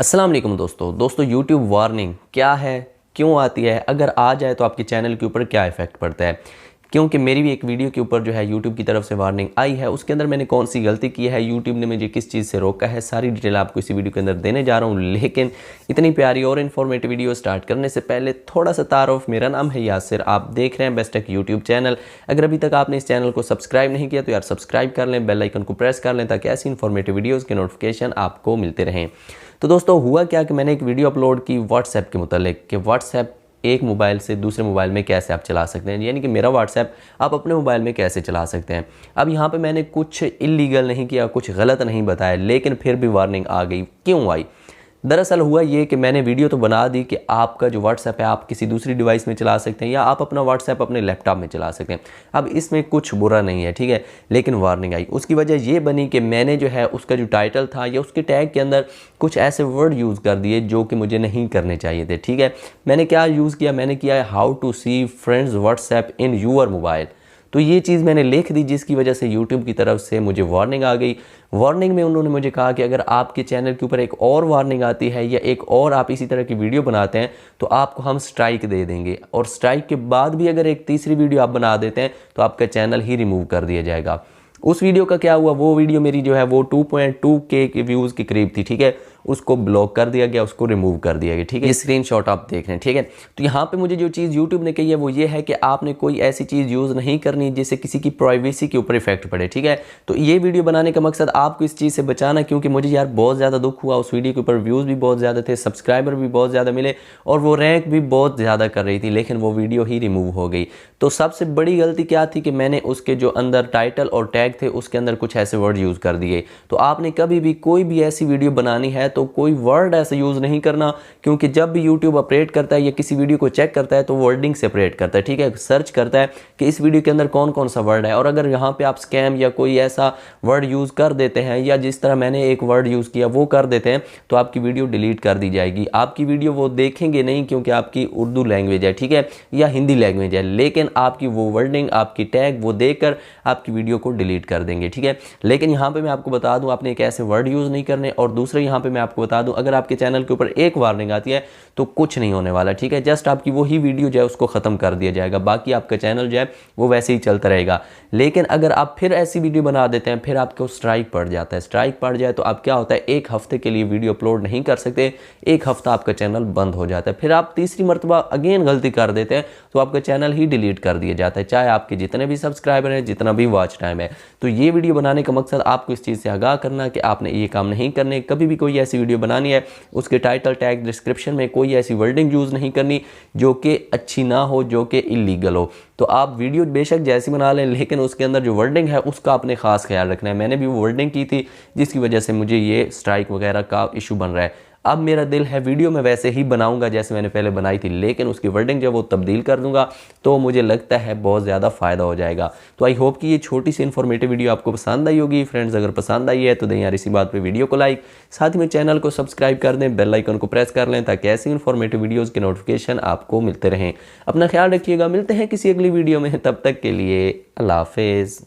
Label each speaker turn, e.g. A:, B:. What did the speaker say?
A: अस्सलाम वालेकुम दोस्तों यूट्यूब वार्निंग क्या है, क्यों आती है, अगर आ जाए तो आपके चैनल के ऊपर क्या इफ़ेक्ट पड़ता है। क्योंकि मेरी भी एक वीडियो के ऊपर जो है यूट्यूब की तरफ से वार्निंग आई है, उसके अंदर मैंने कौन सी गलती की है, यूट्यूब ने मुझे किस चीज़ से रोका है, सारी डिटेल आपको इसी वीडियो के अंदर देने जा रहा हूँ। लेकिन इतनी प्यारी और इन्फॉर्मेटिव वीडियो स्टार्ट करने से पहले थोड़ा सा तारुफ, मेरा नाम है यासिर, आप देख रहे हैं बेस्ट टेक यूट्यूब चैनल। अगर अभी तक आपने इस चैनल को सब्सक्राइब नहीं किया तो यार सब्सक्राइब कर लें, बेल आइकन को प्रेस कर लें ताकि ऐसी इन्फॉर्मेटिव वीडियोज़ के नोटिफिकेशन आपको मिलते रहें। तो दोस्तों हुआ क्या कि मैंने एक वीडियो अपलोड की व्हाट्सएप के मुतालिक कि व्हाट्सएप एक मोबाइल से दूसरे मोबाइल में कैसे आप चला सकते हैं, यानी कि मेरा व्हाट्सएप आप अपने मोबाइल में कैसे चला सकते हैं। अब यहाँ पे मैंने कुछ इलीगल नहीं किया, कुछ गलत नहीं बताया, लेकिन फिर भी वार्निंग आ गई। क्यों आई? दरअसल हुआ ये कि मैंने वीडियो तो बना दी कि आपका जो व्हाट्सएप है आप किसी दूसरी डिवाइस में चला सकते हैं या आप अपना व्हाट्सएप अपने लैपटॉप में चला सकते हैं। अब इसमें कुछ बुरा नहीं है, ठीक है, लेकिन वार्निंग आई। उसकी वजह ये बनी कि मैंने जो है उसका जो टाइटल था या उसके टैग के अंदर कुछ ऐसे वर्ड यूज़ कर दिए जो कि मुझे नहीं करने चाहिए थे। ठीक है, मैंने क्या यूज़ किया, मैंने किया है how to see friends WhatsApp in your mobile. तो ये चीज़ मैंने लिख दी, जिसकी वजह से यूट्यूब की तरफ से मुझे वार्निंग आ गई। वार्निंग में उन्होंने मुझे कहा कि अगर आपके चैनल के ऊपर एक और वार्निंग आती है या एक और आप इसी तरह की वीडियो बनाते हैं तो आपको हम स्ट्राइक दे देंगे, और स्ट्राइक के बाद भी अगर एक तीसरी वीडियो आप बना देते हैं तो आपका चैनल ही रिमूव कर दिया जाएगा। उस वीडियो का क्या हुआ, वो वीडियो मेरी जो है वो 2.2K के व्यूज़ के करीब थी। ठीक है, उसको ब्लॉक कर दिया गया, उसको रिमूव कर दिया गया। ठीक है, ये स्क्रीनशॉट आप देख रहे हैं। ठीक है, तो यहाँ पे मुझे जो चीज़ यूट्यूब ने कही है वो ये है कि आपने कोई ऐसी चीज़ यूज़ नहीं करनी जिससे किसी की प्राइवेसी के ऊपर इफेक्ट पड़े। ठीक है, तो ये वीडियो बनाने का मकसद आपको इस चीज़ से बचाना, क्योंकि मुझे यार बहुत ज़्यादा दुख हुआ। उस वीडियो के ऊपर व्यूज़ भी बहुत ज़्यादा थे, सब्सक्राइबर भी बहुत ज़्यादा मिले और वो रैंक भी बहुत ज़्यादा कर रही थी, लेकिन वो वीडियो ही रिमूव हो गई। तो सबसे बड़ी गलती क्या थी कि मैंने उसके जो अंदर टाइटल और टैग थे उसके अंदर कुछ ऐसे वर्ड यूज़ कर दिए। तो आपने कभी भी कोई भी ऐसी वीडियो बनानी है तो कोई वर्ड ऐसा यूज़ नहीं करना, क्योंकि जब भी यूट्यूब ऑपरेट करता है या किसी वीडियो को चेक करता है तो वर्डिंग से ऑपरेट करता है। ठीक है, सर्च करता है कि इस वीडियो के अंदर कौन कौन सा वर्ड है, और अगर यहाँ पे आप स्कैम या कोई ऐसा वर्ड यूज़ कर देते हैं या जिस तरह मैंने एक वर्ड यूज़ किया वो कर देते हैं तो आपकी वीडियो डिलीट कर दी जाएगी। आपकी वीडियो वो देखेंगे नहीं क्योंकि आपकी उर्दू लैंग्वेज है, ठीक है, या हिंदी लैंग्वेज है, लेकिन आपकी वो वर्डिंग, आपकी टैग वो देखकर आपकी वीडियो को डिलीट कर देंगे। ठीक है, लेकिन यहाँ पे मैं आपको बता दूँ आपने एक ऐसे वर्ड यूज़ नहीं करने, और दूसरे यहाँ पे मैं आपको बता दूँ अगर आपके चैनल के ऊपर एक वार्निंग आती है तो कुछ नहीं होने वाला। ठीक है, जस्ट आपकी वही वीडियो जो है उसको ख़त्म कर दिया जाएगा, बाकी आपका चैनल जो है वो वैसे ही चलता रहेगा। लेकिन अगर आप फिर ऐसी वीडियो बना देते हैं, फिर आपको स्ट्राइक पड़ जाता है। स्ट्राइक पड़ जाए तो आप क्या होता है, एक हफ्ते के लिए वीडियो अपलोड नहीं कर सकते, एक हफ्ता आपका चैनल बंद हो जाता है। फिर आप तीसरी मरतबा अगेन गलती कर देते हैं तो आपका चैनल ही डिलीट कर दिया जाता है, चाहे आपके जितने भी सब्सक्राइबर हैं, जितना भी वॉच टाइम है। तो ये वीडियो बनाने का मकसद आपको इस चीज़ से आगाह करना कि आपने ये काम नहीं करने। कभी भी कोई ऐसी वीडियो बनानी है उसके टाइटल टैग डिस्क्रिप्शन में कोई ऐसी वर्डिंग यूज़ नहीं करनी जो कि अच्छी ना हो, जो कि इलीगल हो। तो आप वीडियो बेशक जैसी बना लें, लेकिन उसके अंदर जो वर्डिंग है उसका आपने खास ख्याल रखना है। मैंने भी वो वर्डिंग की थी जिसकी वजह से मुझे ये स्ट्राइक वगैरह का इशू बन रहा है। अब मेरा दिल है वीडियो में वैसे ही बनाऊंगा जैसे मैंने पहले बनाई थी, लेकिन उसकी वर्डिंग जब वो तब्दील कर दूंगा तो मुझे लगता है बहुत ज़्यादा फ़ायदा हो जाएगा। तो आई होप कि ये छोटी सी इन्फॉर्मेटिव वीडियो आपको पसंद आई होगी। फ्रेंड्स, अगर पसंद आई है तो दें यार इसी बात पे वीडियो को लाइक, साथ ही में चैनल को सब्सक्राइब कर दें, बेल आइकन को प्रेस कर लें ताकि ऐसी इन्फॉर्मेटिव वीडियोज़ के नोटिफिकेशन आपको मिलते रहें। अपना ख्याल रखिएगा, मिलते हैं किसी अगली वीडियो में, तब तक के लिए अल्लाह हाफिज़।